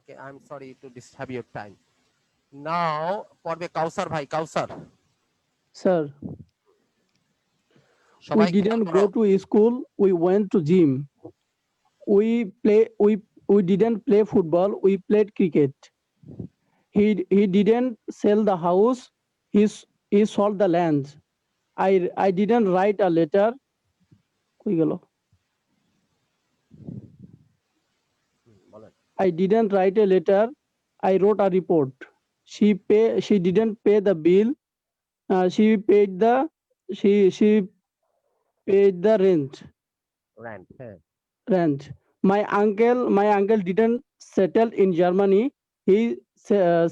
Okay, I'm sorry to disturb your time. Now, পড়বে কাউসার ভাই, কাউসার। Sir, we সবাই খেয়াল didn't করো। go to school. We went to gym. We play. We didn't play football. We played cricket. He didn't sell the house. He sold the land. I didn't write a letter. কই গেল? বলেন। I didn't write a letter. I wrote a report. She didn't pay the bill. She paid the she paid the rent. Rand, হ্যাঁ। Rent. My uncle didn't settle in Germany. He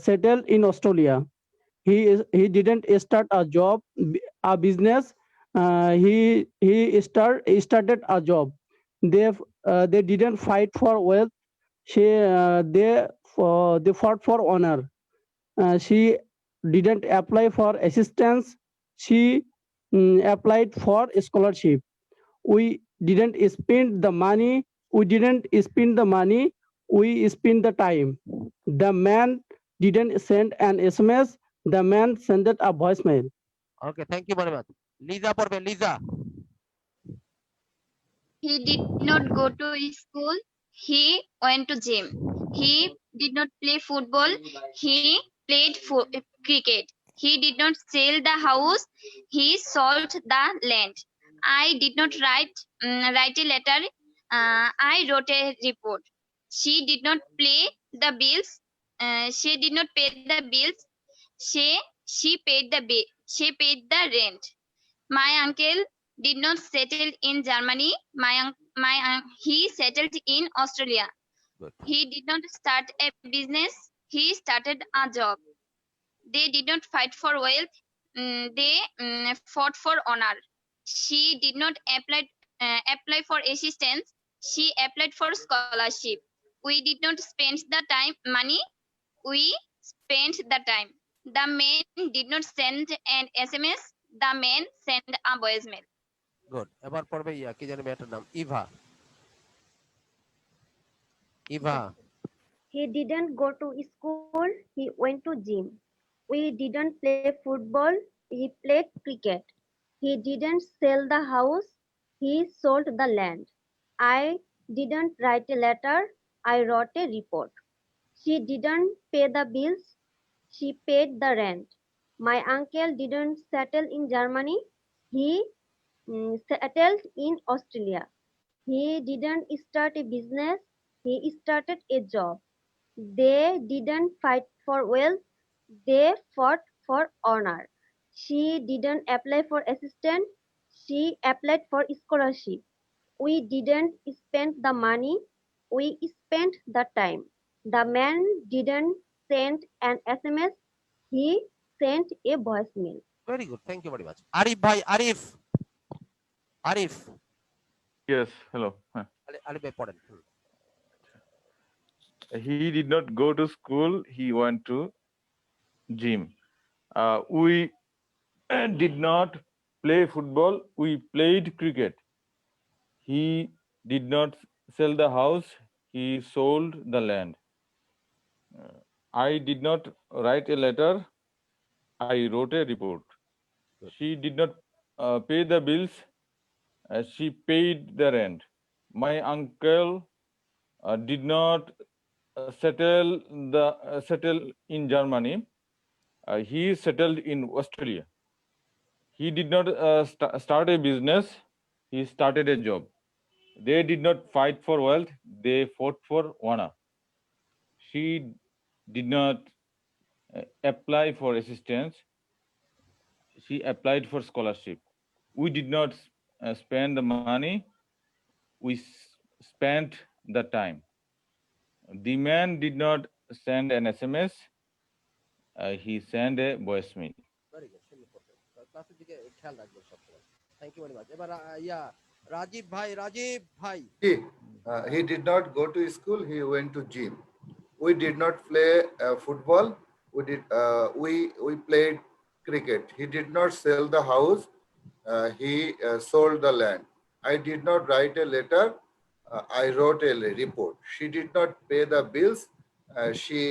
settled in Australia. He didn't start a job, a business. He started a job. They didn't fight for wealth. They fought for honor. She didn't apply for assistance. She applied for scholarship. We didn't spend the money. We didn't spend the money. We spent the time. The man didn't send an SMS. The man sent a voicemail. Okay, thank you very much. Liza পড়বে, Liza. He did not go to school. He went to gym. He did not play football. He played cricket. He did not sell the house. He sold the land. I did not write a letter. I wrote a report. She did not pay the bills. She did not pay the bills. She paid the bill. She paid the rent. My uncle did not settle in Germany. He settled in Australia. Good. He did not start a business. He started a job. They did not fight for wealth. They fought for honor. She did not apply for assistance. She applied for scholarship. We did not spend the money. We spent the time. The man did not send an SMS. The man sent a voicemail. Good. এবার পড়বে ইয়া, কি জানি মেয়েটার নাম, Eva. Eva. He didn't go to school. He went to gym. We didn't play football. We played cricket. He didn't sell the house. He sold the land. I didn't write a letter. I wrote a report. She didn't pay the bills. She paid the rent. My uncle didn't settle in Germany. He settled in Australia. He didn't start a business. He started a job. They didn't fight for wealth. They fought for honor. She didn't apply for assistance. She applied for scholarship. We didn't spend the money. We spent the time. The man didn't send an SMS. He sent a voicemail. Very good, thank you very much. Arif ভাই, Arif. Arif. Yes, hello. Arif ভাই পড়েন। He did not go to school. He went to gym. We did not play football. We played cricket. He did not sell the house. He sold the land. I did not write a letter. I wrote a report. She did not pay the bills. She paid the rent. My uncle did not settle in Germany. He settled in Australia. He did not start a business. He started a job. They did not fight for wealth. They fought for honor. She did not apply for assistance. She applied for scholarship. We did not spend the money. We spent the time. The man did not send an SMS. He sent a voicemail. Very good, সুন্দর পড়বেন। ক্লাসের দিকে খেয়াল রাখবেন সবসময়। Thank you very much. এবার yeah, Rajib ভাই, রাজীব ভাই। He did not go to school. He went to gym. We did not play football. We played cricket. He did not sell the house. He sold the land. I did not write a letter. I wrote a report. She did not pay the bills. she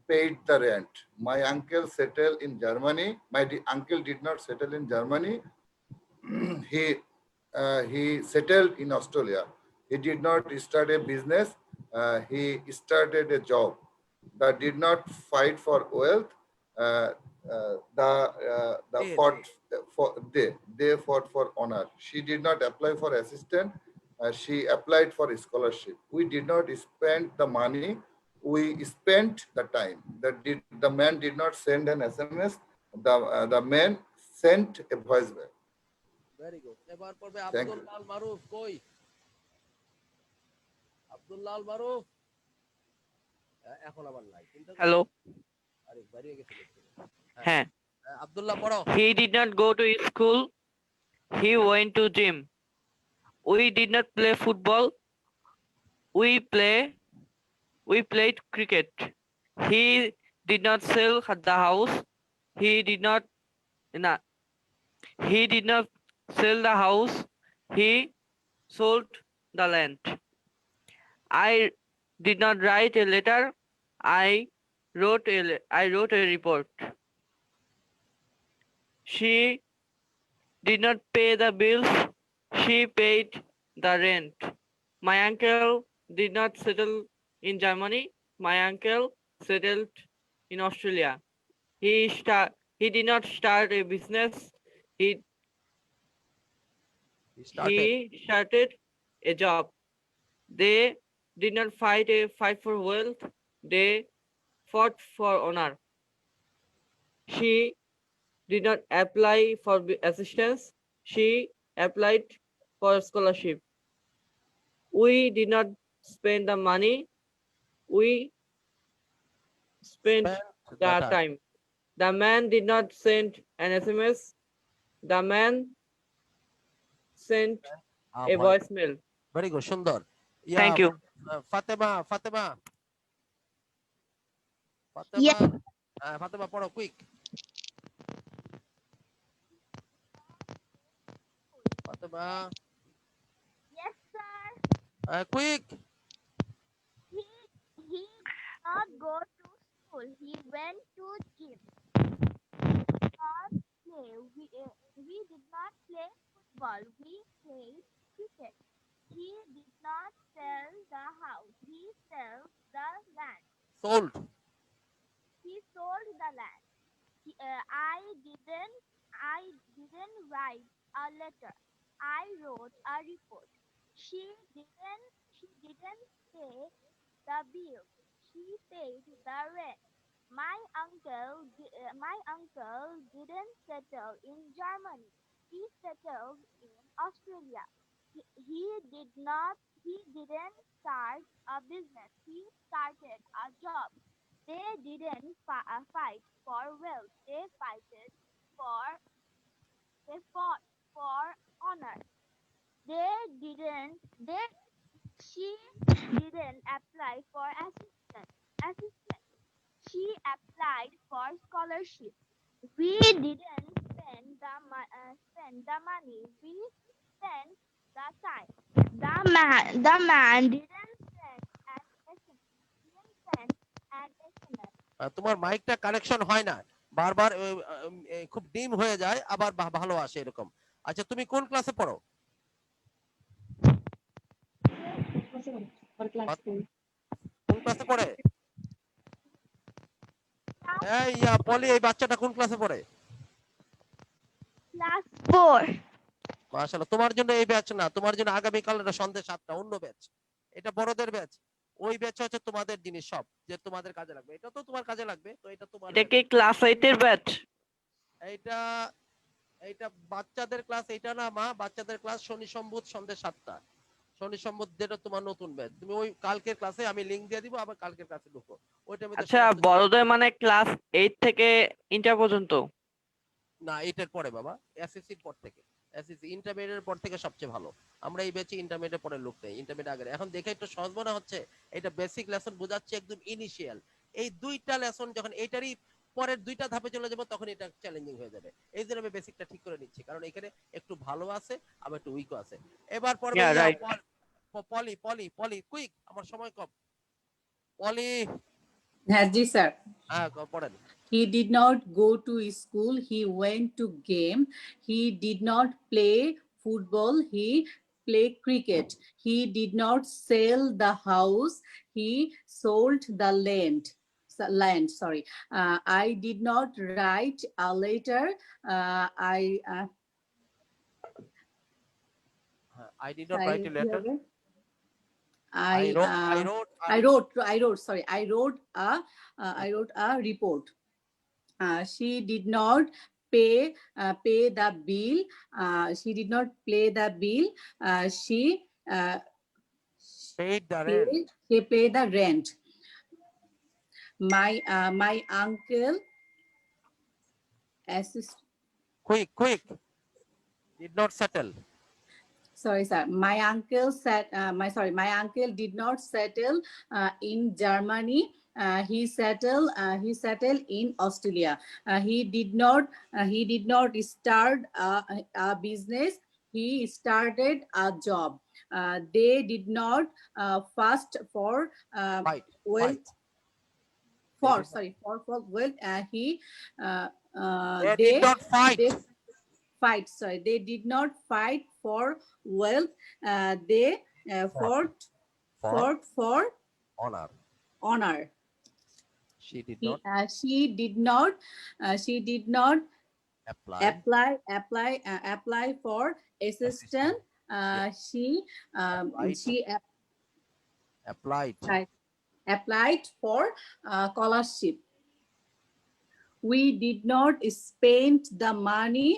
paid the rent. My uncle settled in Germany. My uncle did not settle in Germany. He settled in Australia. He did not start a business. He started a job that did not fight for wealth. The They, fought for they fought for honor. She did not apply for assistant. She applied for a scholarship. We did not spend the money. We spent the time. The man did not send an SMS. The man sent a voicemail. Very good. এবার পড়বে Thank Abdul you. লাল মারুফ, কই আব্দুল লাল মারুফ? এখন আবার নাই, চিন্তা করো। Hello. আরে বেরিয়ে গেছে দেখছি। হ্যাঁ। আব্দুল্লাহ পড়ো। He did not go to school. He went to gym. We did not play football. We played cricket. He did not sell the house. He did not na- he did not sell the house. He sold the land. I did not write a letter. I wrote a report. She did not pay the bills. She paid the rent. My uncle did not settle in Germany. My uncle settled in Australia. He did not start a business. He he started a job. They did not fight for wealth. They fought for honor. She did not apply for assistance. She applied for scholarship. We did not spend the money. We spent the time. The man did not send an SMS. The man sent a voicemail. Very good, সুন্দর। Thank you. Fatema, Fatema, Fatema, Yes. Fatema পড়ো, quick. Fatema, Yes, sir. Quick. He did not go to school. He went to gym. We did not play football. We played cricket. He did not sell the house. He sold the land. Sold. He sold the land. I didn't write a letter. I wrote a report. She didn't pay the bill. She paid the rent. My uncle didn't settle in Germany. He settled in Australia. He didn't start a business. He started a job. They didn't fight for wealth. They fought for honor. She didn't apply for assistance. She applied for scholarship. We didn't spend the money. We spent the time. The man didn't send an SMS. তোমার মাইকটা connection হয় না, বারবার খুব ডিম হয়ে যায়, আবার ভালো আসে এরকম। আচ্ছা, তুমি কোন ক্লাসে পড়ো? কোন ক্লাসে পড়ে? এই পলি, এই বাচ্চাটা কোন ক্লাসে পড়ে? Class 4. মাশাআল্লাহ, তোমার জন্য এই ব্যাচ না, তোমার জন্য আগামীকাল এটা সন্ধ্যে 7টা অন্য ব্যাচ। এটা বড়দের ব্যাচ। ওই ব্যাচ হচ্ছে তোমাদের জিনিস সব, যে তোমাদের কাজে লাগবে। এটা তো তোমার কাজে লাগবে, তো এটা তোমার। এটা কি ক্লাস 8 এর ব্যাচ? এইটা এইটা বাচ্চাদের ক্লাস, এটা না মা, বাচ্চাদের ক্লাস শনি সম্বুধ সন্ধ্যে 7টা। শনি সম্বুধ যেটা তোমার নতুন ব্যাচ। তুমি ওই কালকের ক্লাসে আমি লিংক দিয়ে দিব, আবার কালকের ক্লাসে ঢুকো। ওইটার মধ্যে আচ্ছা, বড়দের মানে ক্লাস 8 থেকে ইন্টার পর্যন্ত? না, এটার পরে বাবা, এসএসসির পর থেকে। এসএসসি ইন্টারমিডিয়েটের পর থেকে সবচেয়ে ভালো। আমরা এই ব্যাচে ইন্টারমিডিয়েটের পরে লোক নেই, ইন্টারমিডিয়েট আগে। এখন দেখে একটু সহজ মনে হচ্ছে, এটা বেসিক লেসন বোঝাচ্ছে, একদম ইনিশিয়াল। এই দুইটা লেসন যখন এটারই পরের দুইটা ধাপে চলে যাব, তখন এটা চ্যালেঞ্জিং হয়ে যাবে। এই জন্য আমি বেসিকটা ঠিক করে নিচ্ছি, কারণ এখানে একটু ভালো আছে, আবার একটু উইকও আছে। এবার পড়বে Yeah, right. পলি, পলি, পলি, কুইক, আমার সময় কম। পলি, জি স্যার। হ্যাঁ পড়েন। He did not go to school. He went to game. He did not play football. He played cricket. He did not sell the house. He sold the land. Land, sorry. I did not write a letter. I I did not write a letter. I wrote a report. She did not pay the bill. She did not pay the bill. She Paid the rent. paid the rent. My uncle assist. Quick. Did not settle. Sorry, sir. My uncle said, my uncle did not settle in Germany. He settled in Australia. He did not start a business. He started a job. They did not fast for Fight. wealth. They For wealth. They did not fight. They did not fight for wealth. They fought for honor. honor. She did not She did not apply. apply for assistant. She applied for scholarship. We did not spend the money.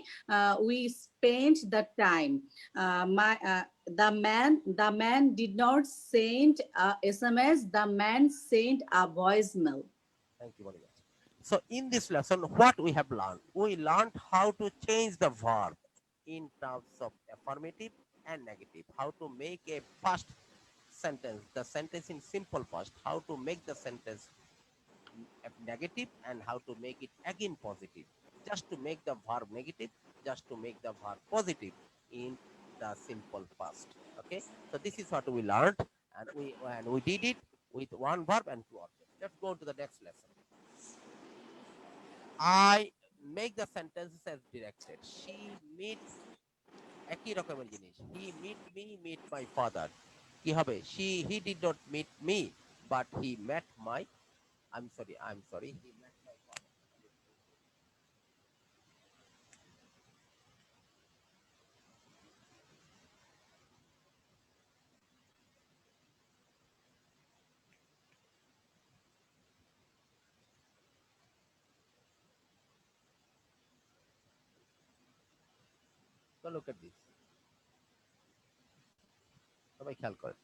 We spent the time. The man did not send a SMS. The man sent a voicemail. Thank you very much. So in this lesson, what we have learned? We learned how to change the verb in terms of affirmative and negative. How to make a past sentence, the sentence in simple past. How to make the sentence negative and how to make it again positive. Just to make the verb negative, just to make the verb positive in the simple past. Okay. So this is what we learned, and we did it with one verb and two objects. Let's go to the next lesson. I make the sentences as directed. She meets একই রকমের জিনিস. He meet my father. কি হবে? He did not meet me, but he met my. I'm sorry. He met my father. So look at this. সবাই খেয়াল করেন।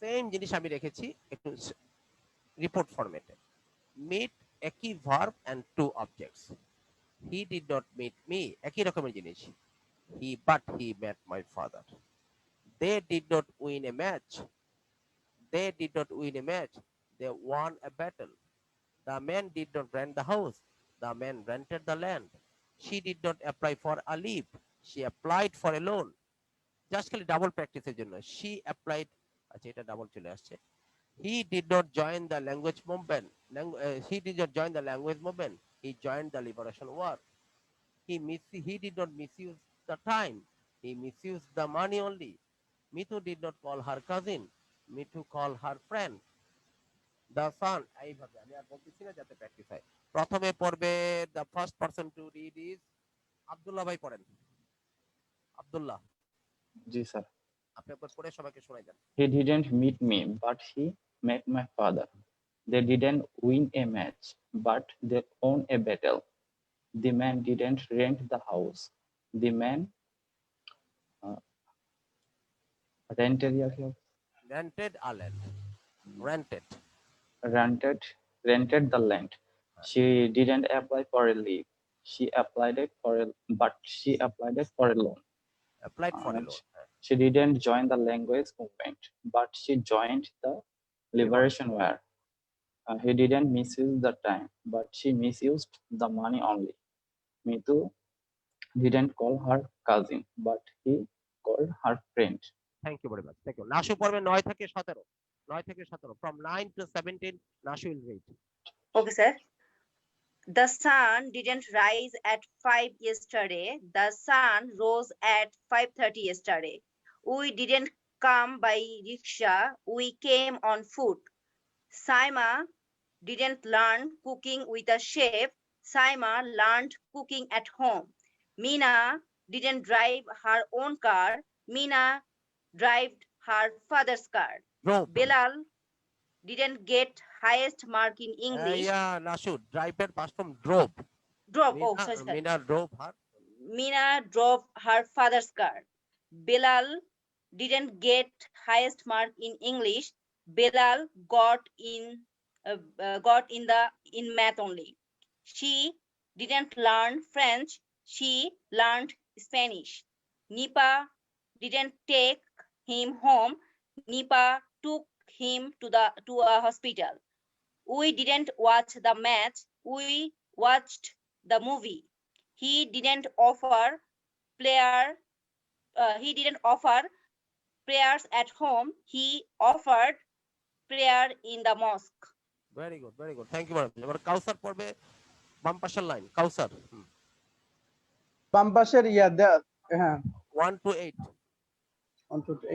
Same জিনিস আমি রেখেছি একটু রিপোর্ট ফরম্যাটে। মিট একই verb and two objects. He did not meet me একই রকমের জিনিস। He met my father. They did not win a match. They won a battle. The man did not rent the house. The man rented the land. She did not apply for a leave. She applied for a loan. Just খালি double প্র্যাকটিসের জন্য। She applied, আচ্ছা এটা double চলে আসছে। He did not join the language movement. He joined the liberation war. He did not misuse the time. He misused the money only. Mithu did not call her cousin. Mithu called her friend. The son, এইভাবে আমি আর বলতেছি না যাতে practice হয়। প্রথমে পড়বে the first person to read is Abdullah ভাই পড়েন। আব্দুল্লাহ। জি স্যার। আপনি একবার পড়ে সবাইকে শোনাই দেন। He didn't meet me, but he met my father. They didn't win a match, but they won a battle. The man didn't rent the house. The man rented the land. She didn't apply for a leave. She applied for a loan. She didn't join the language movement, but she joined the liberation war. He didn't misuse the time, but she misused the money only. Mithu didn't call her cousin, but he called her friend. Thank you very much, thank you. Nashu পড়বে 9 থেকে 17, 9 থেকে 17, from 9 to 17. নাশু will read. Okay, sir. The sun didn't rise at 5 yesterday. The sun rose at 5:30 yesterday. We didn't come by rickshaw. We came on foot. Saima didn't learn cooking with a chef. Saima learned cooking at home. Mina didn't drive her own car. Mina drove her father's car. Drove. Bilal didn't get highest mark in English. Yeah, Nashu, drive এর past form drove. Drove. Mina, Oh, sorry, sorry. Mina drove her. Mina drove her father's car. Bilal didn't get highest mark in English. Bilal got in math only. She didn't learn French. She learned Spanish. Nipa didn't take him home. Nipa took him to a hospital. We didn't watch the match. We watched the movie. He didn't offer prayers at home. He offered prayer in the mosque. Very good, very good. Thank you very much. এবার কাউসার পড়বে বাম পাশের line. Kausar Pampasher, yeah, the 1 to 8.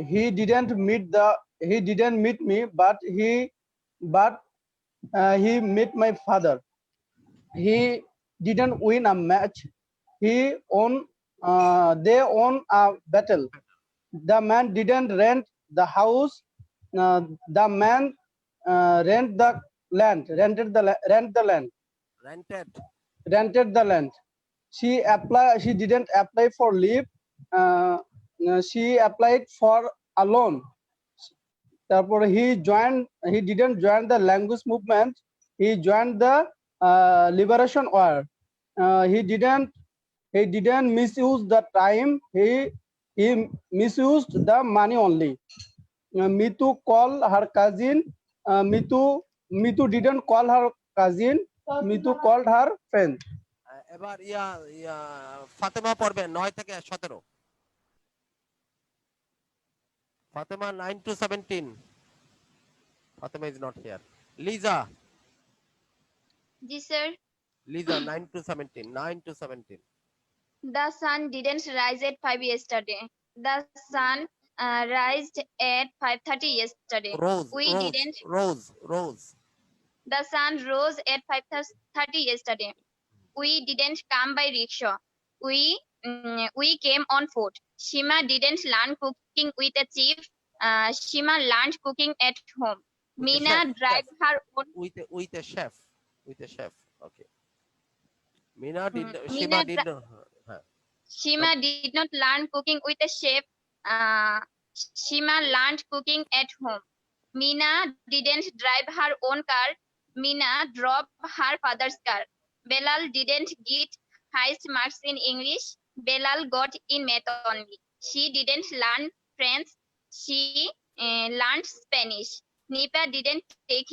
he didn't meet me, but he met my father. He didn't win a match. They won a battle. The man didn't rent the house. The man rented the land. She didn't apply for leave. She applied for a loan. Therefore, he didn't join the language movement. He joined the liberation war. He didn't misuse the time. He misused the money only. Mitu called her cousin. Mitu didn't call her cousin. Mitu called her friend. এবার ফাতেমা পড়বে 9 থেকে 17. Fatema 9 to 17. Fatima is not here. Lisa. Yes, sir. Lisa 9 to 17. 9 to 17. The sun didn't rise at 5 yesterday. The sun rised at 5:30 yesterday. Rose. The sun rose at 5:30 yesterday. We didn't come by rickshaw. We came on foot. Shima didn't learn cooking with a chef. Shima learned cooking at home. Mina drive her own with a chef. Okay. Shima did not learn cooking with a chef. Shima learned cooking at home. Mina didn't drive her own car. Mina drove her father's car. Belal didn't get highest marks in English. Belal got in math only. She didn't learn French. She learned Spanish. Nipa didn't take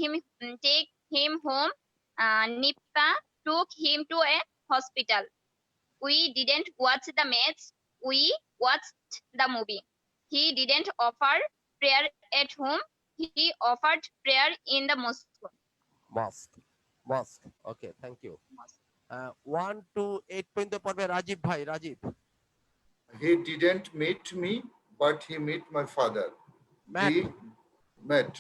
him home. Nipa took him to a hospital. We didn't watch the match. We watched the movie. He didn't offer prayer at home. He offered prayer in the mosque. Mosque. Okay, thank you. 1 to 8 পর্যন্ত পড়বে রাজীব ভাই। Rajib. He didn't meet me, but he met my father. Met.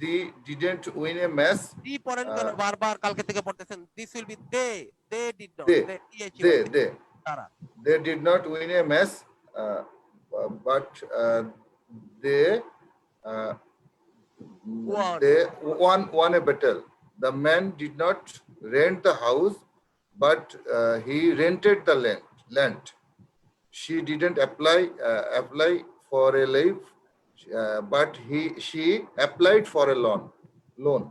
They didn't win a match. কি পড়েন কেন বারবার কালকে থেকে পড়তেছেন? This will be they did not. They did not win a match, but they won a battle. The man did not rent the house, but he rented the land. She didn't apply for a leave, but she applied for a loan.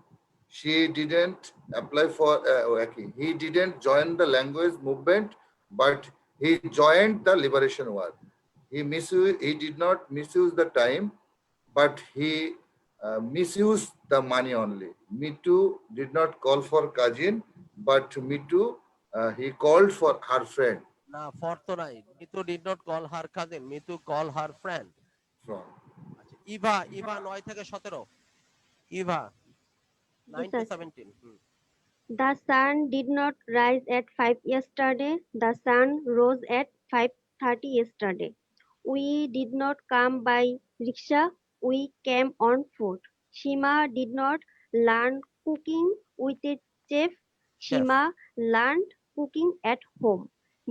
She didn't apply for. He didn't join the language movement, but he joined the liberation war. He did not misuse the time, but he misused the money only. Mitu did not call for cousin, but Mitu he called for her friend. Na for to nai. Mitu did not call her cousin. Mitu called her friend. wrong. আচ্ছা, ইভা 9 থেকে 17, Eva 9 to sir. 17. The sun did not rise at 5 yesterday. The sun rose at 5:30 yesterday. We did not come by rickshaw. We came on foot. Shima did not learn cooking with a chef. Shima learned cooking at home.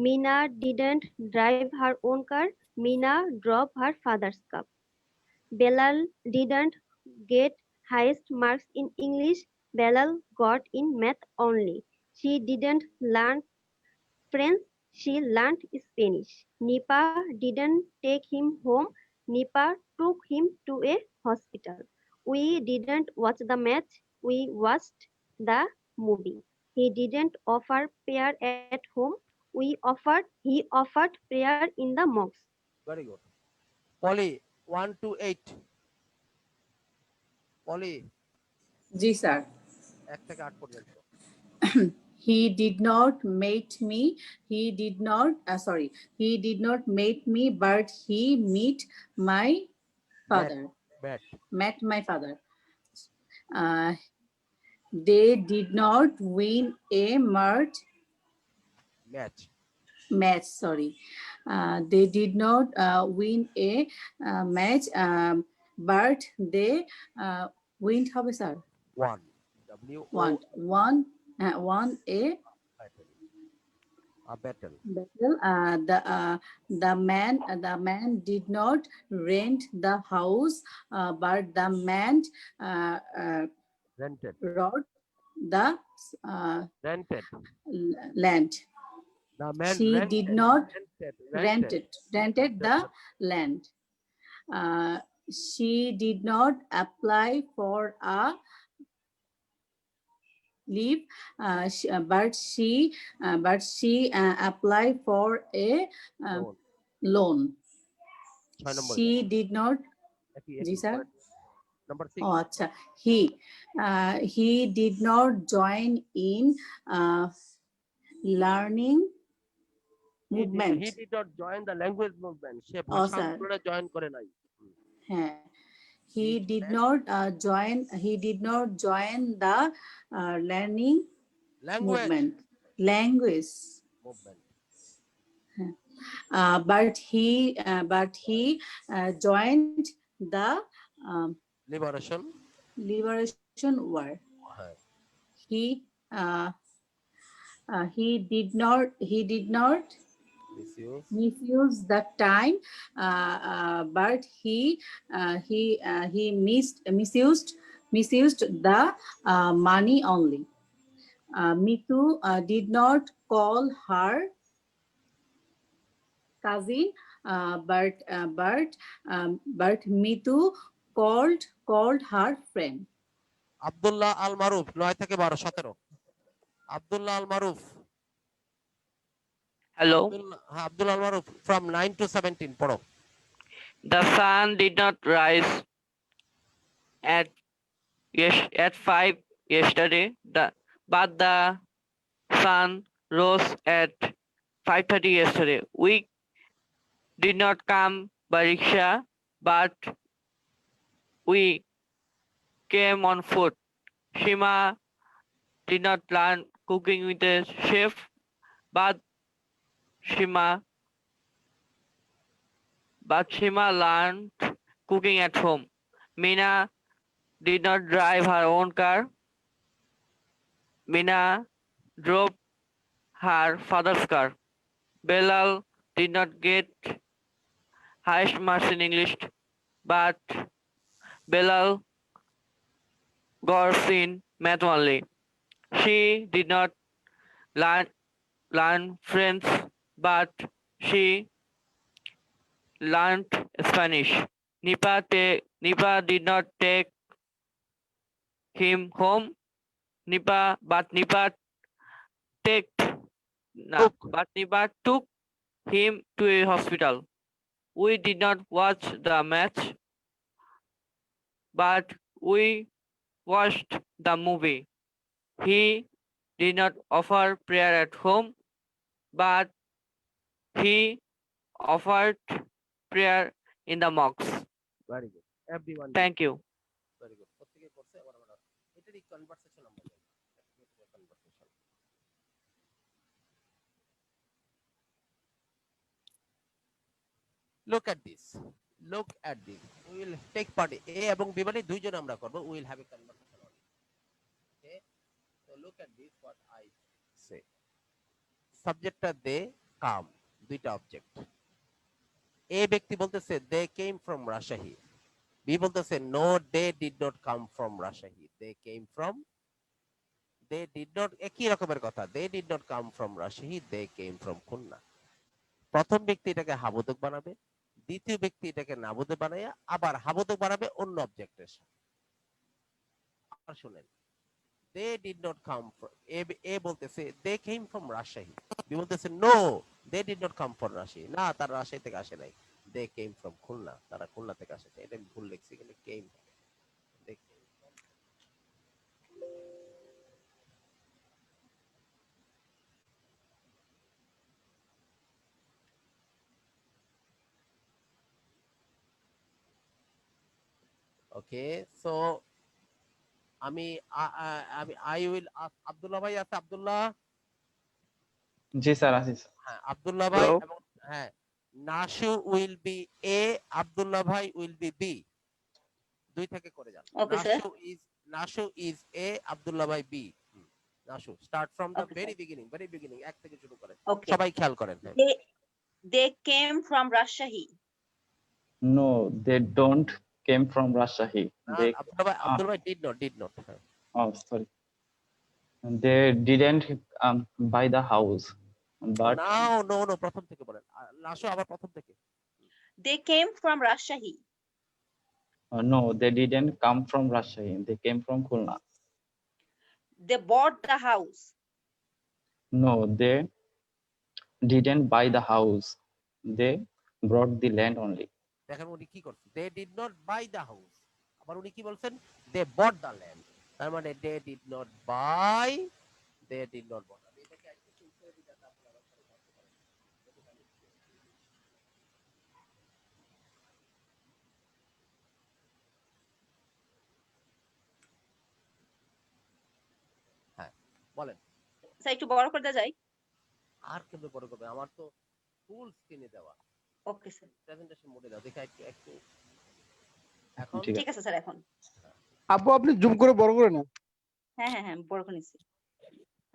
Mina didn't drive her own car. Mina drove her father's car. Belal didn't get highest marks in English. Belal got in math only. She didn't learn French. She learned Spanish. Nipa didn't take him home. Nipa took him to a hospital. We didn't watch the match. We watched the movie. He didn't offer prayer at home. He offered prayer in the mosque. Very good. Polly 1 to 8. Polly G sir 1 থেকে 8 পর্যন্ত। he did not meet me he did not meet me but he met my father met my father. They did not win a match. They did not win a match, but they win হবে sir One. won a battle. The man did not rent the house, but the man Rented. wrote the Rented. land. The man She rented, did not rented. rented the land. She did not apply for a leave, but she applied for a loan. She did not. G sir Number 6. Oh, acha. He did not join in learning movement. He did not join the language movement. সে ভাষা আন্দোলনে join করে নাই। হ্যাঁ he did not join the learning movement language movement. But he joined the liberation war. He did not misuse the time, but he misused the money only. Mitu did not call her cousin, but Mitu called her friend. Abdullah Al Maruf 9 থেকে 12 17. Abdullah Al Maruf. Hello. Abdullah Al Maruf from 9 to 17 পড়ো। The sun did not rise at 5 yesterday, but the sun rose at 5:30 yesterday. We did not come by rickshaw, but we came on foot. Shima did not learn cooking with a chef, but Shima learned cooking at home. Mina did not drive her own car. Mina drove her father's car. Belal did not get highest marks in English, but Belal got in math only. She did not learn French, but she learned Spanish. Nipa did not take him home. Nipa took him to a hospital. We did not watch the match, but we watched the movie. He did not offer prayer at home, but he offered prayer in the mosque. Very good. Everyone. Thank you. Very good. প্রত্যেকে করছে আবার আমরা এটারই conversation আমরা যাই। Conversation. Look at this. Look at this. We will take part A এবং B মানে দুইজন আমরা করব. We will have a conversation on it. Okay? So look at this what I say. Subjectটা they come. দুইটা object. A ব্যক্তি বলতেছে they came from Rajshahi. B বলতেছে no they did not come from Rajshahi. They came from they did not একই রকমের কথা they did not come from Rajshahi. They came from Khulna. প্রথম ব্যক্তি এটাকে হাবোধক বানাবে, দ্বিতীয় ব্যক্তি এটাকে নাবোধক বানাইয়া আবার হাবোধক বানাবে অন্য অবজেক্টের সাথে। আর শুনেন they did not come from A বলতেছে they came from Rajshahi. B বলতেছে no they did not come from Rajshahi. না তারা রাজশাহী থেকে আসে নাই। they came from Khulna. তারা খুলনা থেকে আসে। এটা আমি ভুল লিখছি কিন্তু came they came from okay so আমি I will ask আব্দুল্লাহ ভাই আছে আব্দুল্লাহ জি স্যার আসিস। হ্যাঁ আব্দুল্লাহ ভাই Hello? এবং হ্যাঁ নাশু উইল বি এ আব্দুল্লাহ ভাই উইল বি বি দুই থেকে করে যান Okay, sir. Nashu is A Abdullah bhai B Nashu start from the Okay, very sir. Beginning এক থেকে শুরু করেন Okay. সবাই খেয়াল করেন হ্যাঁ They came from Rajshahi. No, they don't came from Rajshahi. They Abdullah ভাই ডিড নট হ্যাঁ oh sorry. They didn't buy the house, but no প্রথম থেকে বলেন নাশু আবার প্রথম থেকে They came from Rajshahi. no, they didn't come from Rajshahi. They came from Khulna. They bought the house. No, they didn't buy the house. They brought the land only. দেখেন উনি কি করছেন they did not buy the house আবার উনি কি বলছেন দে বট the land তার মানে they did not buy they did not bought আমি এটাকে একটু উত্তরে দিতে আপনারা ভাবতে পারেন হ্যাঁ বলেন স্যার একটু বড় করে দেওয়া যায়? আর কেমনে বড় করবে আমার তো ফুল স্ক্রিনে দেওয়া ওকে স্যার, প্রেজেন্টেশন মোডে দাও দেখা একটু এখন ঠিক ঠিক আছে স্যার। এখন আপু আপনি জুম করে বড় করে না। হ্যাঁ বড় করে নিচ্ছি।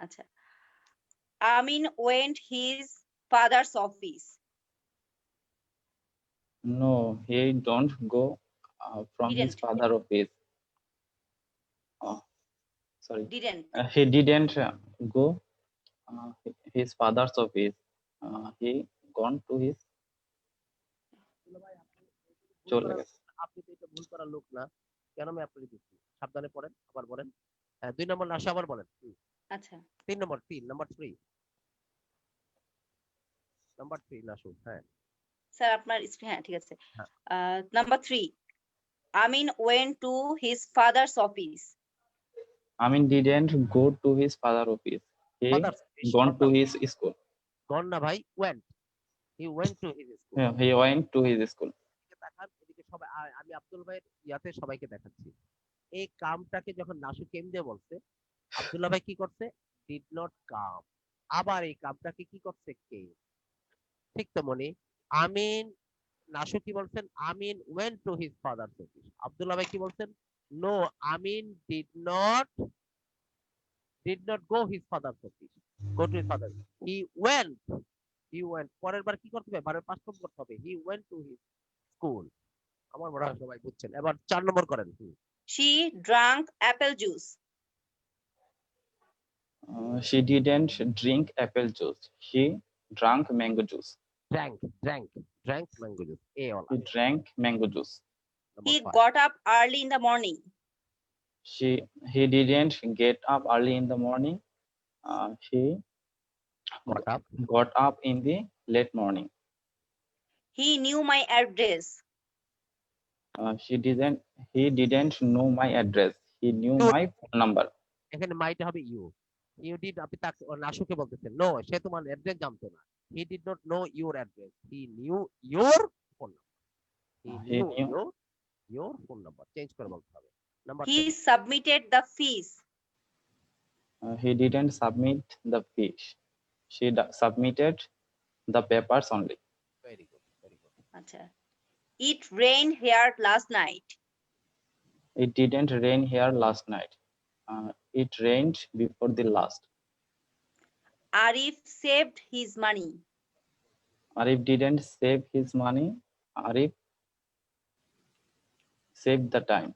আচ্ছা, Amin went his father's office. No, he don't go from his Didn't. father office. Oh, sorry. Didn't. He didn't go his father's office. He gone to his চলে গেছে। আপনি তো এটা ভুল করার লোক না কেন আমি আপনাকে দিচ্ছি সাবধানে পড়েন আবার বলেন হ্যাঁ 2 নম্বর নাশা আবার বলেন আচ্ছা, 3 নম্বর নাশু হ্যাঁ স্যার আপনার স্ক্রিন, হ্যাঁ ঠিক আছে। হ্যাঁ। Number 3, Amin went to his father's office. Amin didn't go to his father office. He gone to his school. গন না ভাই he went to his school Yeah, he went to his school. এদিকে তাকান এদিকে সবাই আমি আব্দুল ভাইয়ের ইয়াতে সবাইকে দেখাচ্ছি এই কামটাকে যখন নাশু কেম দিয়ে বলছে আব্দুল্লাহ ভাই কি করছে ডিড নট কাম আবার এই কামটাকে কি করছে কে ঠিক তো মনে আমিন নাশু কি বলছেন Amin went to his father's office Abdullah bhai কি বলছেন no Amin did not go his father's office go to his father he went পরের বার কি করতে হবে বারের 5 নম্বর করতে হবে he went to his school আমার মনে হয় সবাই বুঝছেন এবার 4 নম্বর করেন She drank apple juice. She didn't drink apple juice. She drank mango juice. drank mango juice a all He drank mango juice. He got up early in the morning. He didn't get up early in the morning. He got up in the late morning. He knew my address. He didn't know my address. He knew my phone number. এখানে মাইটা হবে you did আপনি তাকে নাশুকে বলতেছেন no সে তোমার address জানতো না হি did not know your address he knew your phone number he knew your phone number change করে বলতে হবে। Number He submitted the fees. He didn't submit the fish. She submitted the papers only. Very good, very good. আচ্ছা। It rained here last night. It didn't rain here last night. It rained before the last. Arif saved his money. Arif didn't save his money. Arif saved the time.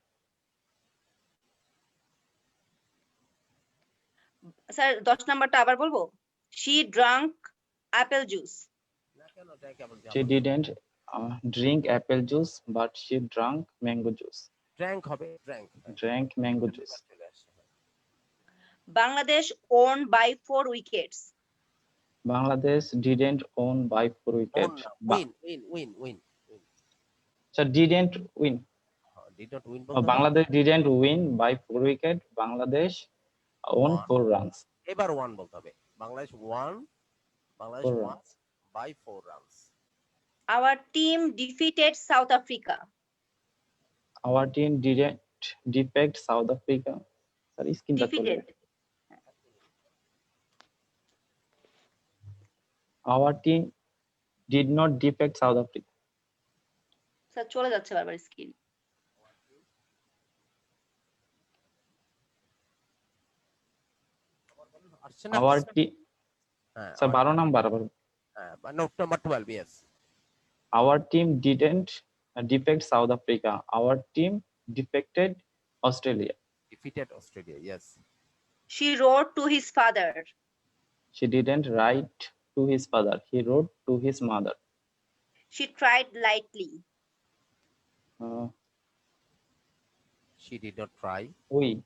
Sir 10 নাম্বারটা আবার বলবো? She drank apple juice. না কেন এটা কেমন She didn't drink apple juice, but she drank mango juice. Drank হবে, drank. Drank mango juice. Bangladesh won by 4 wickets. Bangladesh didn't won by 4 wickets. Win win win win. So didn't win. Did not win Bangladesh didn't win by 4 wickets. Bangladesh won 4 runs. এবার one বলতে হবে। Bangladesh one, Bangladesh 4 one runs. By 4 runs. Our team defeated South Africa. Our team didn't defeat South Africa. Sorry, skin Defeated. Our team did not defeat South Africa. Sir চলে যাচ্ছে বারবার screen. Our team, হ্যাঁ sir, 12 number. হ্যাঁ note number 12 yes. Our team didn't defeat South Africa. Our team defeated Australia. Defeated Australia yes. She wrote to his father. She didn't write to his father. He wrote to his mother. She tried lightly. Uh, she did not try. we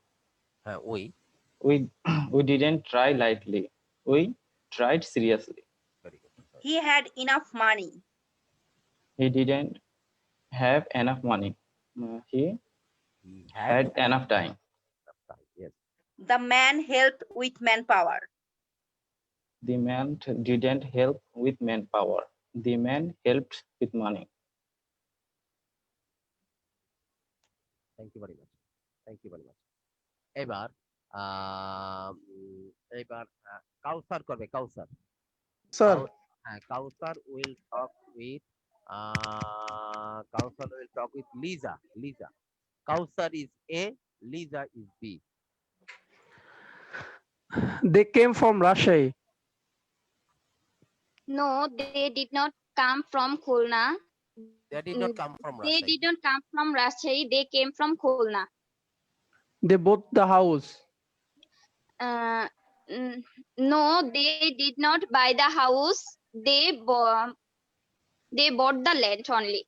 হ্যাঁ ওই we didn't try lightly. We tried seriously. Very good. He had enough money. He didn't have enough money. He he had enough time. Yes. The man helped with manpower. The man didn't help with manpower. The man helped with money. Thank you very much, thank you very much. এবার এবার কাউসার করবে, Kawsar. Sir, হ্যাঁ Kawsar will talk with Kawsar will talk with Liza. Liza, Kawsar is A, Liza is B. they came from Rajshahi. No, they did not come from Khulna. They did not come from They Rajshahi. did not come from Rajshahi. They came from Khulna. They bought the house. No, they did not buy the house. They bought the land only.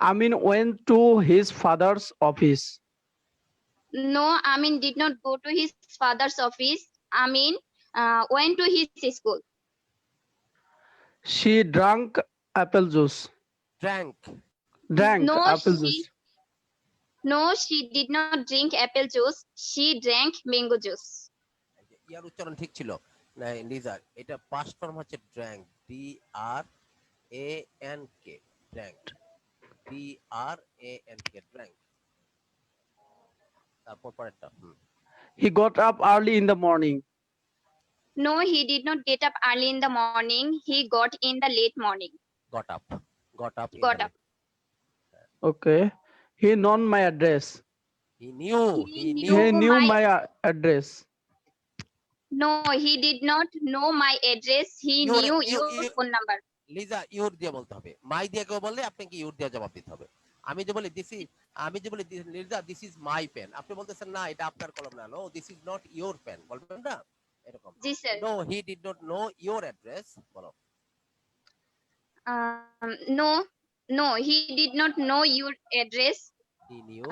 Amin went to his father's office. No, Amin did not go to his father's office. Amin went to his school. She drank apple juice. Drank. Drank No, apple she- juice. No, she did not drink apple juice. She drank mango juice. ইয়ার উচ্চারণ ঠিক ছিল না লিজার। এটা past form হচ্ছে drank, D R A N K, drank, D R A N K, drank. তারপর পরেরটা He got up early in the morning. No, he did not get up early in the morning. He got in the late morning. Got up, got up, Got up. Okay. He known my address. He new, he knew. He knew my- my address. No, he did not know my address. He You- knew you- your phone number. Liza your দিয়ে বলতে হবে। মাই দিয়ে কেউ বললে আপনাকে your দিয়ে জবাব দিতে হবে। আমি যে বলি দিস ইজ, আমি যে বলি Liza this is my pen, আপনি বলতেছেন না এটা আপনার কলম না, no this is not your pen, বলবেন না এরকম। জি sir. No he did not know your address, বলো। No, no, he did not know your address. He knew You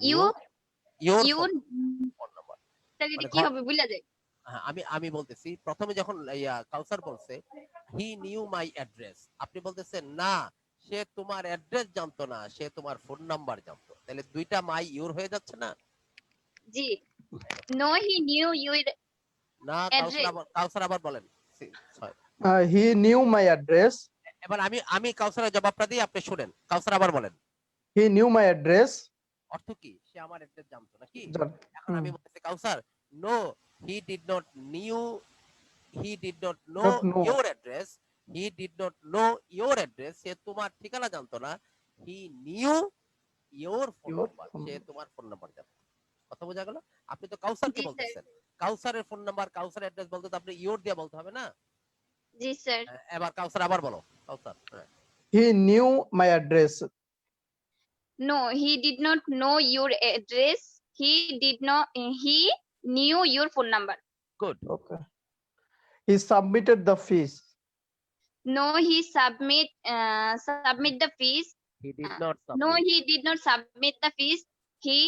your phone number. Sir এটা মানে কি হবে বুঝলা যায়? হ্যাঁ, আমি বলতেছি প্রথমে যখন কাউসার বলছে হি নিউ মাই অ্যাড্রেস, আপনি বলতেছেন না সে তোমার অ্যাড্রেস জানতো না, সে তোমার ফোন নাম্বার জানতো, তাহলে দুইটা মাই ইউর হয়ে যাচ্ছে না? জি। No, he knew your না Address. কাউসার আবার বলেন। He knew my address. এবার আমি কাউসারের জবাবটা দিই, আপনি শুনেন। কাউসার আবার বলেন। He knew my address. অর্থ কি? সে আমার অ্যাড্রেস জানতো নাকি? জান- এখন আমি বলতেছি Kawsar, no he did not know Not know. Your address, he did not know your address, সে তোমার ঠিকানা জানতো না। He knew your phone Your number, phone সে number. তোমার ফোন নাম্বার জানতো। কথা বোঝা গেল? আপনি তো কাউসারকে জি স্যার। বলতেছেন, কাউসারের ফোন নাম্বার, কাউসার অ্যাড্রেস বলতে তো আপনি ইওর দিয়ে বলতে হবে না? জি স্যার। এবার কাউসার আবার বলো। কাউসার, হ্যাঁ। He knew my address. No, he did not know your address. He knew your phone number. Good. Okay. He submitted the fees. No, he submit the fees. He did not No, he did not submit the fees. He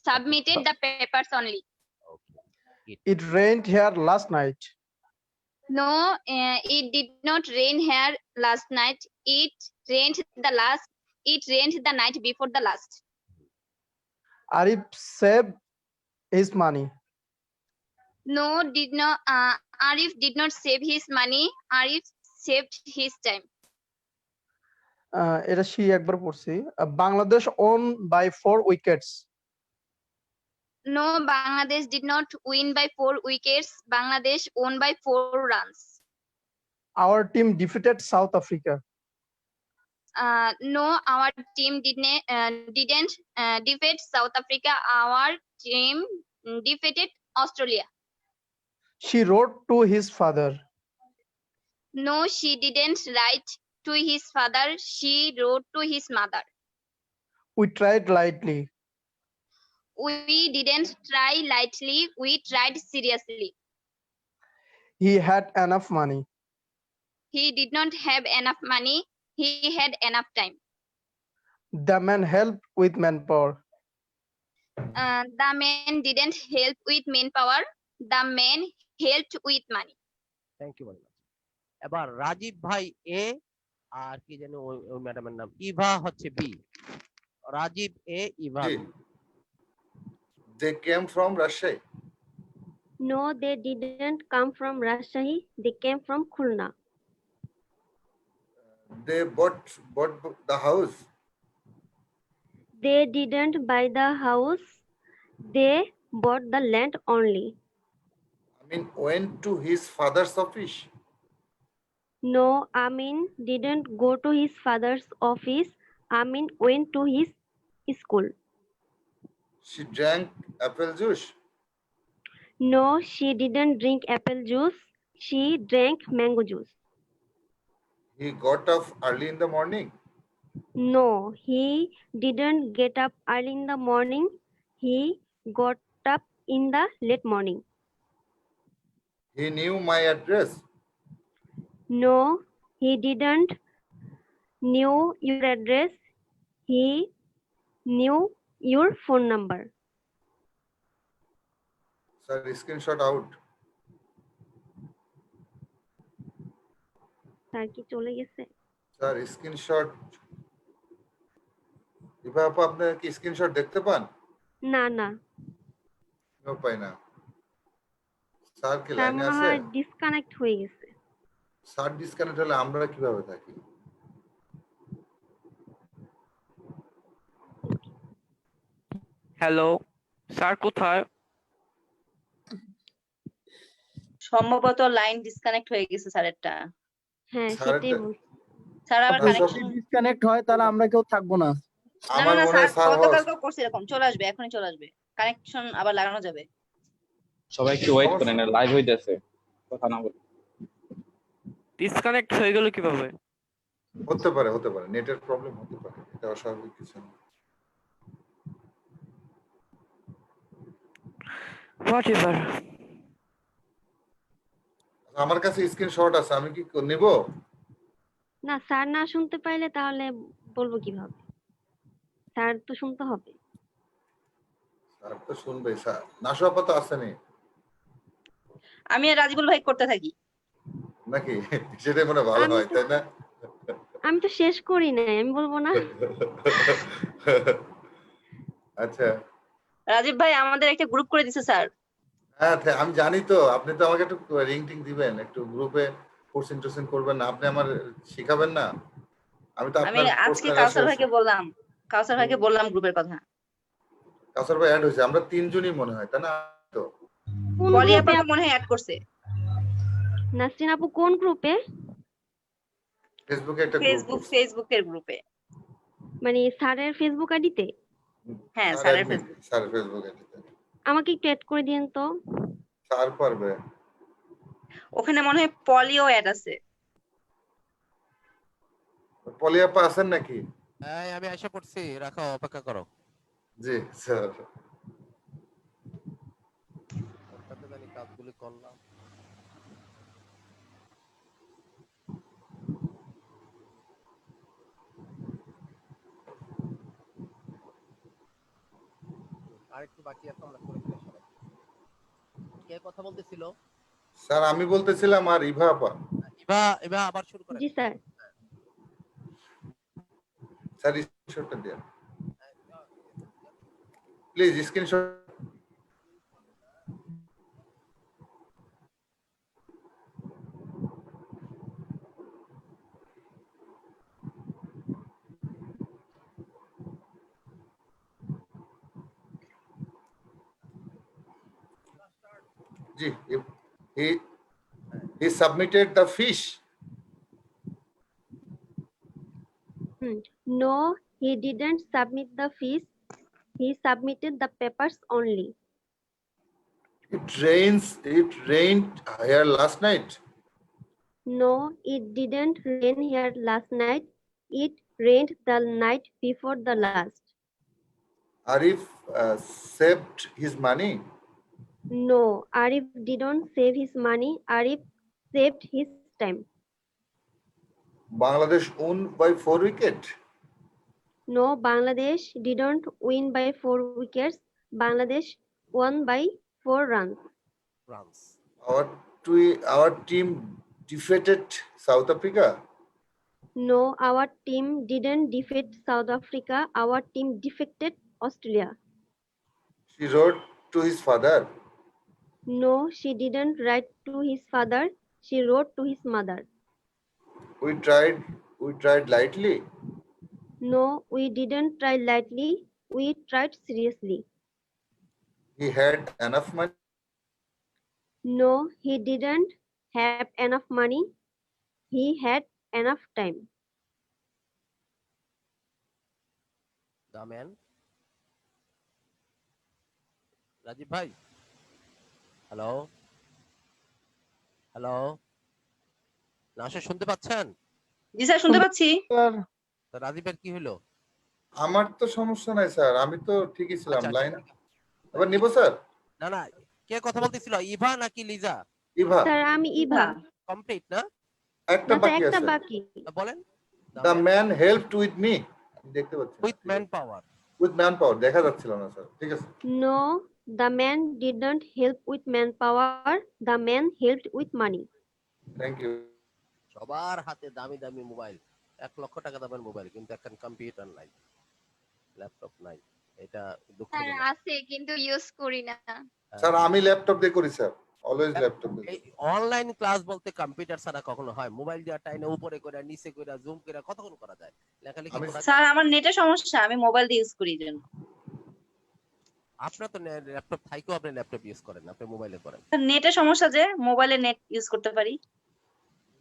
submitted the papers only. It rained here last night. No, it did not rain here last night. It rained the night before the last. Arif saved his money. No, Arif did not save his money. Arif saved his time. এটা she একবার পড়ছি। Bangladesh won by 4 wickets. No, Bangladesh did not win by 4 wickets. Bangladesh won by 4 runs. Our team defeated South Africa. No, our team didn't defeat South Africa. Our team defeated Australia. She wrote to his father. No, she didn't write to his father. She wrote to his mother. We tried lightly. We didn't try lightly. We tried seriously. He had enough money. He did not have enough money. He had enough time. The man helped with manpower. The man didn't help with manpower. The man helped with money. Thank you very much. এবার রাজীব ভাই এ, আর কি জানি ওই ম্যাডামের নাম, ইভা হচ্ছে B. Rajib A, Eva G. B. They came from Rajshahi. No, they didn't come from Rajshahi. They came from Khulna. They bought the house. They didn't buy the house. They bought the land only. I mean, went to his father's office. No, Amin didn't go to his father's office. Amin went to his school. She drank apple juice. No, she didn't drink apple juice. She drank mango juice. He got up early in the morning. No, he didn't get up early in the morning. He got up in the late morning. He knew my address. No, he didn't knew your address. He knew your phone number. Sir, screenshot out. Sir কি চলে গেছে? Sir, screenshot. Eva আপা, আপনি কি screenshot দেখতে পান? না না কেন পাই না? স্যার কি স্যার লাইনে মনে আছে? হয় ডিসকানেক্ট হয়ে গেছে। স্যার ডিসকানেক্ট হলে আমরা কিভাবে থাকি? হ্যালো স্যার কোথায়? সম্ভবত লাইন ডিসকানেক্ট হয়ে গেছে স্যারেরটা। হ্যাঁ স্যার সেটাই বলছি। স্যার আবার আপনার কানেকশন ডিসকানেক্ট হয় তাহলে আমরা কেউ থাকবো না। না আমার না মনে স্যার হয় স্যার গতকালকেও করছে এরকম, চলে আসবে, এখনই চলে আসবে, কানেকশন আবার লাগানো যাবে। সবাই একটু ওয়েট করেন, লাইভ হইতেছে, কথা না বলে। ডিসকানেক্ট হয়ে গেল কিভাবে? হতে পারে নেটের প্রবলেম হতে পারে, এটা অস্বাভাবিক কিছু না। হোয়াটএভার। আমার কাছে স্ক্রিনশট আছে, আমি কি নিব? না স্যার না শুনতে পাইলে তাহলে বলবো কিভাবে? স্যার তো শুনতে হবে। স্যার তো শুনবে, স্যার নাশু আপা তো আসেনি আমি আর রাজিবুল ভাই করতে থাকি নাকি? সেটাই মনে ভালো হয়, তাই না? আমি তো শেষ করি নাই, আমি বলবো না। আচ্ছা রাজীব ভাই আমাদের একটা গ্রুপ করে দিছে স্যার। হ্যাঁ আমি জানি তো, আপনি তো আমাকে একটু রিং টিং দিবেন, একটু গ্রুপে কোচিং টোচিং করবেন না, আপনি আমার শিখাবেন না? আমি তো আমি আপনার আজকে প্রশ্নের কাউসার আসে ভাইকে বললাম, কাউসার ভাইকে বললাম গ্রুপের কথা। কাউসার ভাই অ্যাড হয়েছে, আমরা তিনজনই মনে হয়, তাই না? তো কোন পলি আপা গ্রুপে তো মনে হয় অ্যাড করছে, নাসরিন আপু কোন গ্রুপে? ফেসবুকে একটা গ্রুপ করছে। ফেসবুকের গ্রুপে। মানে স্যারের ফেসবুক আইডিতে? হ্যাঁ, স্যারের ফেসবুক। স্যার ফেসবুকে আমাকে একটু অ্যাড করে দিন তো। স্যার পারবে। ওখানে মনে হয় পলিও অ্যাড আছে। পলি আপা আছেন নাকি? হ্যাঁ আমি আশা করছি, রাখো, অপেক্ষা করো। জি স্যার। কত জানি কাজগুলি করলাম। আরেকটু বাকি আছে, আমরা করে ফেলে সবাই। কে কথা বলতেছিল? স্যার আমি বলতেছিলাম, আর ইভা আপা। ইভা আবার শুরু করেন। জি স্যার। স্যার স্ক্রিনশটটা দেন প্লিজ, স্ক্রিনশট। জি, he submitted the fish. No, he didn't submit the fees. He submitted the papers only. It rained here last night. No, it didn't rain here last night. It rained the night before the last. Arif saved his money. No, Arif didn't save his money. Arif saved his time. Bangladesh won by 4 wickets. No, Bangladesh didn't win by 4 wickets. Bangladesh won by 4 runs. Our team defeated South Africa. No, our team didn't defeat South Africa. Our team defeated Australia. She wrote to his father. No, she didn't write to his father. She wrote to his mother. We tried lightly. No, we didn't try lightly. We tried seriously. He had enough money. No, he didn't have enough money. He had enough time. The man. Rajib ভাই, hello hello, নাশা শুনতে পাচ্ছেন? জি sir, শুনতে পাচ্ছি। তো রাজীবের কি হলো? আমার তো সমস্যা নাই স্যার, আমি তো ঠিকই ছিলাম। আচ্ছা, লাইন এবার নিব স্যার। না না, কে কথা বলতেছিল, ইভা নাকি লিজা? ইভা। স্যার আমি ইভা। কমপ্লিট না? একটা বাকি একটা আছে। বাকি। বলেন। The man helped with me. দেখতে পাচ্ছি। With manpower. With manpower দেখা যাচ্ছিল না স্যার। ঠিক আছে। No, the man didn't help with manpower. The man helped with money. Thank you. সবার হাতে দামি দামি মোবাইল, 1 লক্ষ টাকা দামের মোবাইল, কিন্তু এখন কম্পিউটার নাই, ল্যাপটপ নাই। এটা স্যার আছে কিন্তু ইউজ করি না। স্যার আমি ল্যাপটপ দিয়ে করি স্যার, অলওয়েজ ল্যাপটপ দিয়ে। এই অনলাইন ক্লাস বলতে কম্পিউটার ছাড়া কখনো হয়? মোবাইল দিয়ে টাইনে উপরে করে নিচে করে জুম করে কতক্ষণ করা যায়? লেখালেখি করা যায়? স্যার আমার নেটের সমস্যা, আমি মোবাইল দিয়ে ইউজ করি জন্য। আপনার তো ল্যাপটপ থাইকেও আপনি ল্যাপটপ ইউজ করেন, আপনি মোবাইলে করেন। নেটের সমস্যা, যে মোবাইলে নেট ইউজ করতে পারি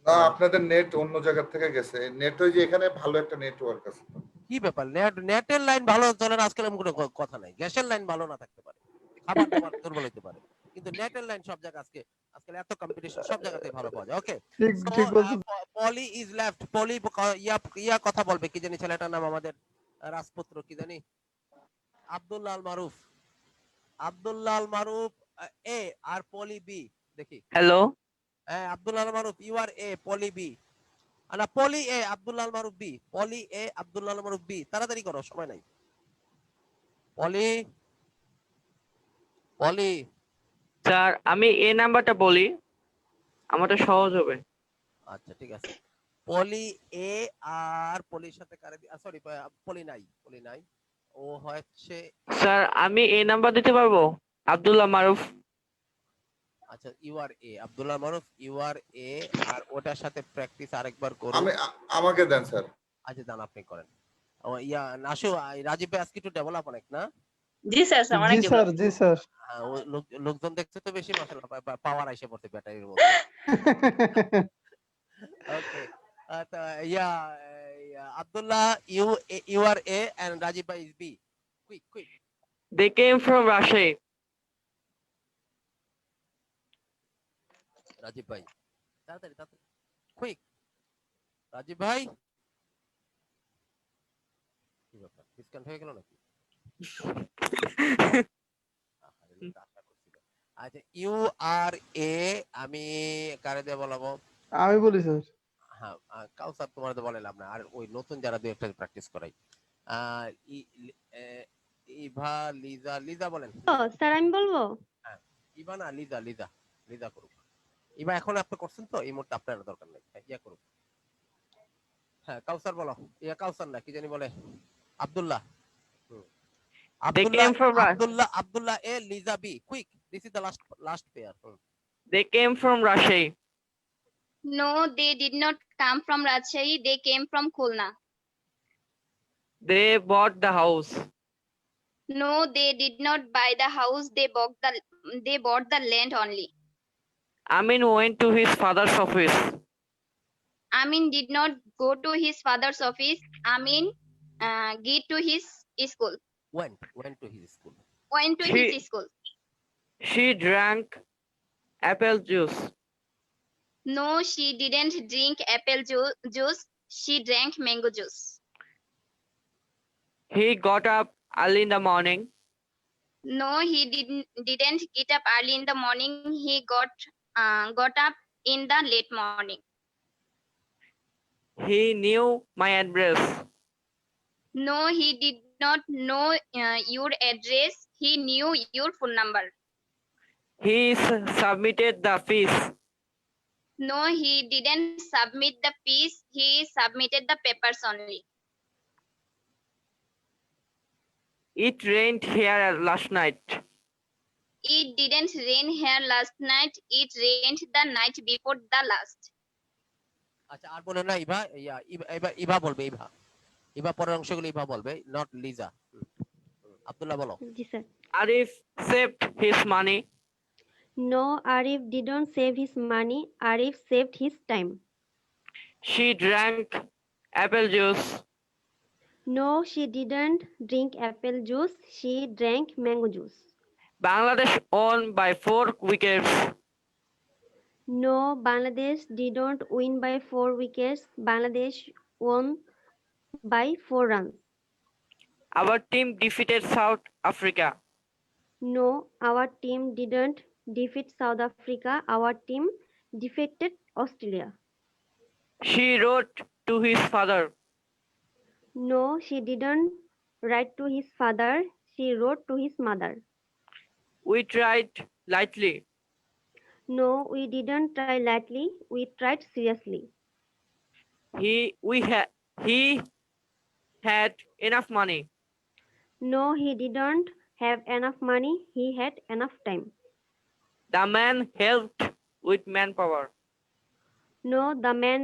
না, আপনাদের নেট অন্য জায়গা থেকে গেছে। নেট ওই যে এখানে ভালো একটা নেটওয়ার্ক আছে। কি ব্যাপার, নেটের লাইন ভালো চলে না আজকাল, এমন কোনো কথা নাই। গ্যাসের লাইন ভালো না থাকতে পারে, খাবার দাবার দুর্বল হতে পারে, কিন্তু নেটের লাইন সব জায়গা আজকাল এত কম্পিটিশন, সব জায়গাতেই ভালো পাওয়া যায়। ওকে, ঠিক বলছেন। পলি ইজ লেফট। পলি ইয়া কথা বলবে, কি জানি ছেলেটার নাম, আমাদের রাজপুত্র, কি জানি, আব্দুল্লাহ আল মারুফ। আব্দুল্লাহ আল মারুফ এ আর পলি বি। দেখি, হ্যালো, হ্যাঁ Abdullah Al Maruf, you are A, Poly B. না, Poly A Abdullah Al Maruf B. Poly A Abdullah Al Maruf B. তাড়াতাড়ি করো, সময় নাই। পলি পলি স্যার আমি এই নাম্বারটা বলি, আমারটা সহজ হবে। আচ্ছা ঠিক আছে। পলি এ আর পলির সাথে কারে, সরি পলি নাই, ও হচ্ছে। স্যার আমি এই নাম্বার দিতে পারবো, আব্দুল্লাহ মারুফ। আচ্ছা you are A Abdullah Maruf you are A আর ওটার সাথে প্র্যাকটিস আরেকবার করুন। আমাকে দেন স্যার। আচ্ছা দান আপনি করেন। ও ইয়া নাশু রাজীব ভাই আজকে একটু ডেভেলপ অনেক না? জি স্যার, অনেক জি স্যার, জি স্যার। হ্যাঁ, লোকজন দেখছে তো বেশি মাশাআল্লাহ পাওয়ার আইসে পড়ছে ব্যাটারির মধ্যে। ওকে তো yeah Abdullah you are A and Rajib bhai is B. Quick They came from Russia. Rajib bhai তাড়াতাড়ি কুইক রাজীব ভাই কি ব্যাপার ডিসকানেক্ট হয়ে গেল নাকি? আচ্ছা ইউ আর এ আমি কারে দিয়ে বলাবো? আমি বলি স্যার। হ্যাঁ কাউসার তোমার তো বলেলাম না, আর ওই নতুন যারা দুই একটা প্র্যাকটিস করাই। ইভা লিজা বলেন। স্যার আমি বলবো। হ্যাঁ ইভা না লিজা করুক। ইভা এখন আপনি করছেন তো এই মুহূর্তে আপনার দরকার নেই, ইয়া করুক। হ্যাঁ কাউসার বলো। ইয়া কাউসার না কি জানি বলে Abdullah. They came from Abdullah A, Lisa B. Quick, this is the last pair. They came from Russia. No, they did not come from Rajshahi. They came from Khulna. They bought the house. No, they did not buy the house. They bought the land only. Amin went to his father's office. Amin did not go to his father's office. Amin get to his school. Went to his school. Went to his school. She drank apple juice. No, she didn't drink apple juice. She drank mango juice. He got up early in the morning. No, he didn't get up early in the morning. He got up in the late morning. He knew my address. No, he did not know your address. He knew your phone number. He submitted the fees. No, he didn't submit the fees. He submitted the papers only. It rained here last night. It didn't rain here last night. It rained the night before the last. আচ্ছা আর বলেন না ইভা, ইভা বলবে। ইভা পরের অংশগুলো ইভা বলবে, not Liza. Abdullah বলো। জি sir. Arif saved his money. No, Arif didn't save his money. Arif saved his time. She drank apple juice. No, she didn't drink apple juice. She drank mango juice. Bangladesh won by 4 wickets. No, Bangladesh didn't win by 4 wickets. Bangladesh won by 4 runs. Our team defeated South Africa. No, our team didn't defeat South Africa. Our team defeated Australia. She wrote to his father. No, she didn't write to his father. She wrote to his mother. We tried lightly. No, we didn't try lightly. We tried seriously. He had enough money. No, he didn't have enough money. He had enough time. The man helped with manpower. No, the man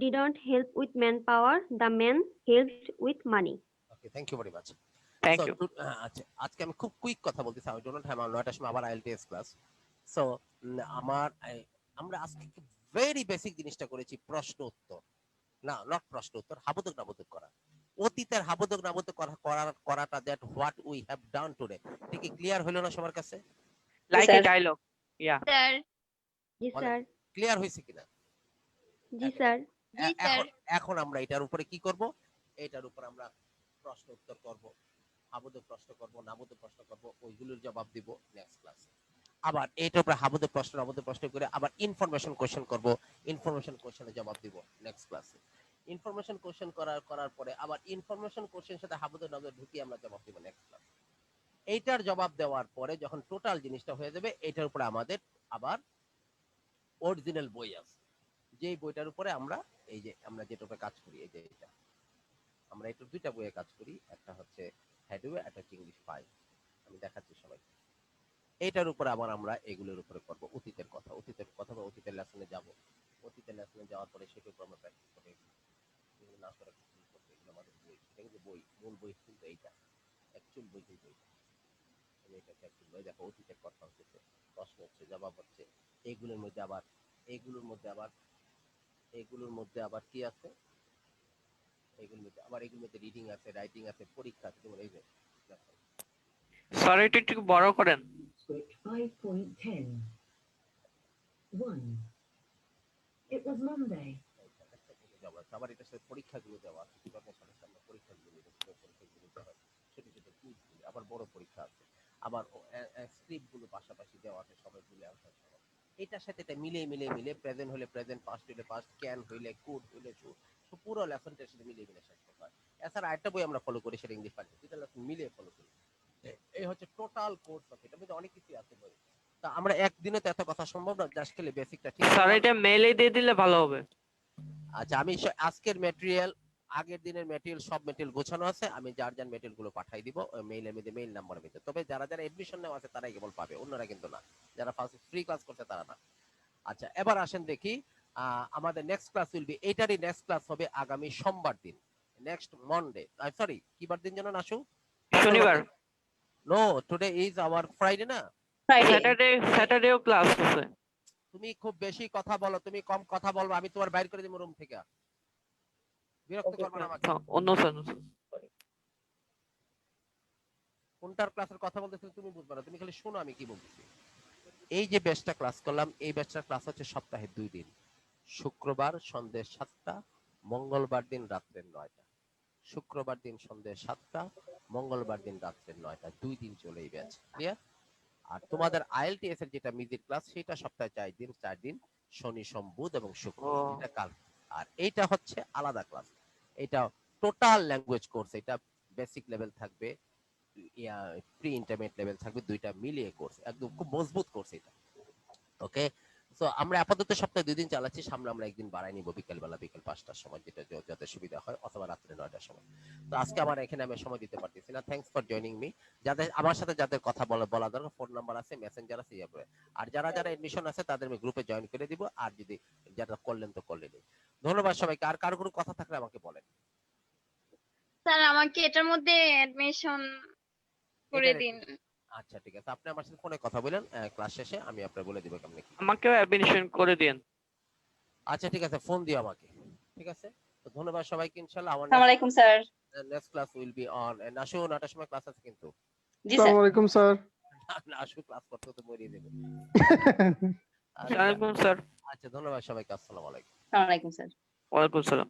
didn't help with manpower. The man helped with money. Okay, thank you very much. Thank you. আচ্ছা আজকে আমি খুব quick কথা বলতেছি। I don't have 9টার সময় আবার IELTS class. So আমরা আজকে ভেরি বেসিক জিনিসটা করেছি, প্রশ্ন উত্তর। না, নট প্রশ্ন উত্তর, হাবুদক নাবুদক করা। অতীতের হাবুদক নাবুদক করাটা, that what we have done today. ঠিক কি ক্লিয়ার হলো না সবার কাছে? Like a dialogue. Yeah. Sir. G sir. Clear হয়েছে কিনা? জি স্যার। জি স্যার। এখন আমরা এটার উপরে কি করব? এটার উপর আমরা প্রশ্ন উত্তর করব, হাবুদক প্রশ্ন করব, নাবুদক প্রশ্ন করব, ওইগুলোর জবাব দিব নেক্সট ক্লাসে। আবার এইটার উপরে হাবুদক প্রশ্ন নাবুদক প্রশ্ন করে আবার ইনফরমেশন কোশ্চেন করব, ইনফরমেশন কোশ্চেনের জবাব দিব নেক্সট ক্লাসে। ইনফরমেশন কোশ্চেন করার পরে আবার ইনফরমেশন কোশ্চেনের সাথে হাবুদক নাবুদক ঢুকিয়ে আমরা জবাব দিব নেক্সট ক্লাসে। এইটার জবাব দেওয়ার পরে যখন টোটাল জিনিসটা হয়ে যাবে, এটার উপরে আমাদের আবার অরিজিনাল বই আছে, যেই বইটার উপরে আমরা এই যে আমরা যেটা উপরে কাজ করি, এই যে এটা আমরা একটু দুইটা বইয়ে কাজ করি, একটা হচ্ছে হেডওয়ে, একটা হচ্ছে ইংলিশ 5। আমি দেখাচ্ছি সবাইকে। এটার উপরে আবার আমরা এগুলোর উপরে করব অতীতের কথা বা অতীতের লেসনে যাব। অতীতের লেসনে যাওয়ার পরে সেটার উপর আমরা প্র্যাকটিস করব। এগুলো না করে কি করতে, এগুলো আমাদের বই, এটা কিন্তু বই, মূল বই কিন্তু এইটা, অ্যাকচুয়াল বই কিন্তু এইটা। আমি এটা অ্যাকচুয়াল বই, দেখো অতীতের কথা হচ্ছে, প্রশ্ন হচ্ছে, জবাব হচ্ছে। এগুলোর মধ্যে আবার কি আছে, এগুলোর মধ্যে রিডিং আছে, রাইটিং আছে, পরীক্ষা আছে। যেমন এই যে দেখো, স্যার এটা একটু বড় করেন। 5.10. 1. It was Monday. আবার এটার সাথে পরীক্ষাগুলো দেওয়া আছে, কিভাবে সমস্যা আমরা পরীক্ষাগুলো দেবো, পরীক্ষাগুলো দেওয়া হয়, ছোট ছোট কুইজগুলো, আবার বড় পরীক্ষা আছে, আবার স্ক্রিপ্টগুলো পাশাপাশি দেওয়া আছে, সবাইগুলো অ্যান্সার সহ। এটার সাথে এটা মিলে প্রেজেন্ট হলে প্রেজেন্ট, পাস্ট হলে পাস্ট, ক্যান হইলে কুড হইলে শুড, তো পুরো লেসনটার সাথে মিলে শেষ করতে হয়। এছাড়া আরেকটা বই আমরা ফলো করি, সেটা ইংলিশ পাঠ্য, দুটা লেসন মিলিয়ে ফলো করি। এই হচ্ছে টোটাল কোর্স অফ, এটার মধ্যে অনেক কিছু আছে বই। তা আমরা একদিনে তো এত কথা সম্ভব না, জাস্ট খালি বেসিকটা ঠিক স্যার এটা মেইলে দিয়ে দিলে ভালো হবে। আচ্ছা, আমি আজকের ম্যাটেরিয়াল, আগের দিনের ম্যাটেরিয়াল, সব ম্যাটেরিয়াল গোছানো আছে, আমি যার মেটেরিয়াল গুলো পাঠাই দিব মেইলের মধ্যে, মেইল নাম্বারের মধ্যে। তবে যারা এডমিশন নেওয়া আছে তারাই কেবল পাবে, অন্যরা কিন্তু না, যারা ফার্স্ট ফ্রি ক্লাস করছে তারা না। আচ্ছা, এবার আসেন দেখি, আমাদের নেক্সট ক্লাস উইল বি, এইটারই নেক্সট ক্লাস হবে আগামী সোমবার দিন, নেক্সট মন্ডে, সরি কিবার দিন যেন নাসু, শনিবার। No, today is our Friday না, স্যাটারডেও ক্লাস আছে। তুমি খুব বেশি কথা বলো, তুমি কম কথা বলবো, আমি তোমার বাইর করে দিব রুম থেকে, বিরক্ত করবে না আমাকে। অন্য স্যার, কোনটার ক্লাসের কথা বলতেছিলে তুমি বুঝবে না, তুমি খালি শোনো আমি কি বলতেছি। এই যে ব্যাচটা ক্লাস করলাম, এই ব্যাচটার ক্লাস হচ্ছে সপ্তাহে 2 দিন, শুক্রবার সন্ধ্যে 7টা, মঙ্গলবার দিন রাত্রে 9টা। শুক্রবার দিন সন্ধ্যে 7টা, মঙ্গলবার দিন রাত্রে 9টা, 2 দিন চলে এই ব্যাচ, ক্লিয়ার? আর তোমাদের আইএলটিএস এর যেটা মিউজিক ক্লাস, সেটা সপ্তাহে 4 দিন, শনি সোম বুধ এবং শুক্র, এটা কাল। আর এইটা হচ্ছে আলাদা ক্লাস, এটা টোটাল ল্যাঙ্গুয়েজ কোর্স, এটা বেসিক লেভেল থাকবে, প্রি ইন্টারমিডিয়েট লেভেল থাকবে, দুইটা মিলিয়ে কোর্স, একদম খুব মজবুত কোর্স এটা। ওকে, সো আমরা আপাতত সপ্তাহে 2 দিন চালাচ্ছি, সামনে আমরা একদিন বাড়াই নিব, বিকেল 5টার সময়, যেটা যাতে সুবিধা হয়, অথবা রাত্রে 9টার সময়। তো আজকে আমার এখানে আমি সময় দিতে পারতেছি না, থ্যাঙ্কস ফর জয়নিং মি। যাদের আমার সাথে যাদের কথা বলা দরকার, ফোন নাম্বার আছে, মেসেঞ্জার আছে, আর যারা এডমিশন আছে তাদের আমি গ্রুপে জয়েন করে দিব, আর যদি যারা করলেন তো করলেনই। ধন্যবাদ সবাইকে। আর কারো কোনো কথা থাকলে আমাকে বলেন। স্যার আমাকে এটার মধ্যে অ্যাডমিশন করে দিন। আচ্ছা ঠিক আছে, আপনি আমার সাথে ফোনে কথা বলেন, ক্লাস শেষে আমি আপনাকে বলে দিব কেমনে কি। আমাকেও অ্যাডমিশন করে দিন। আচ্ছা ঠিক আছে, ফোন দিও আমাকে, ঠিক আছে? তো ধন্যবাদ সবাইকে, ইনশাআল্লাহ। আসসালামু আলাইকুম sir. Next class will be on, Nashu 9টার সময় ক্লাস আছে কিন্তু। জি স্যার। আসসালামু আলাইকুম স্যার। নাশু ক্লাস করতে তো মরিয়ে দেবে। আসসালামু আলাইকুম স্যার। আচ্ছা ধন্যবাদ সবাইকে, আসসালামু আলাইকুম। আসসালামু আলাইকুম স্যার। ওয়ালাইকুম সালাম।